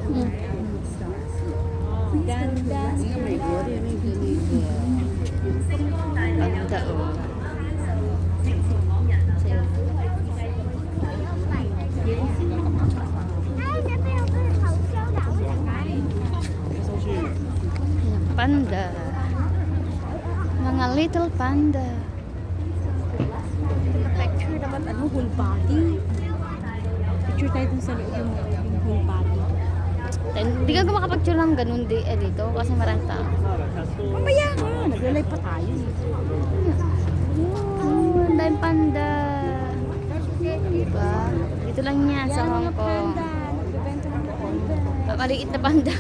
Ganda. Panda, oh. Panda. Mga little panda. Picture dapat whole body. Picture tayo dun sa loob yung whole body. Hindi ka makapagpicture ng ganun dito kasi maraming tao. Mamaya nga, nagla-live pa tayo. Oh, ang daming panda. Diba? Dito lang yan sa Hong Kong. Nagbebenta ng panda. Maliit na panda.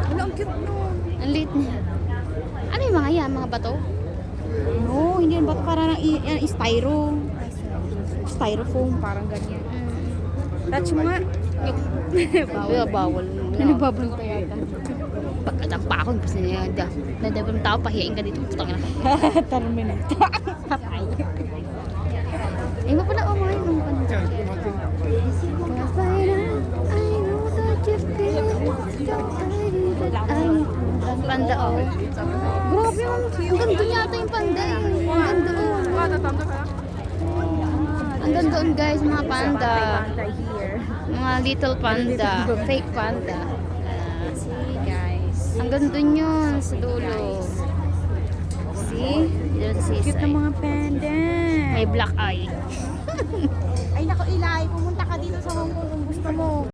Wala, ang cute nun. Ang liit niya. Ano yung mga yan? Mga bato? No, hindi yan ba't parang styro. Styrofoam, parang ganyan. Touch mo nga. Bawal. Bawal. Nababanta yata. Pagkadampa ako, kasi nadabang tao, pahiyain ka dito. Putang na. Terminator. Patay. Eh, nga pala, oh, mga yung panda. Ang panda, oh. Grabe, ang ganda yata yung panda eh. Ang ganda, oh. Ang ganda doon, guys, mga panda. Here. Mga little panda. Fake panda. See, guys. Ang ganda yun sa dulo. See? Dito sa Cute sisay. ng mga panda. May black eye. Ay, naku, Ilay. Pumunta ka dito sa Hong Kong kung gusto mo.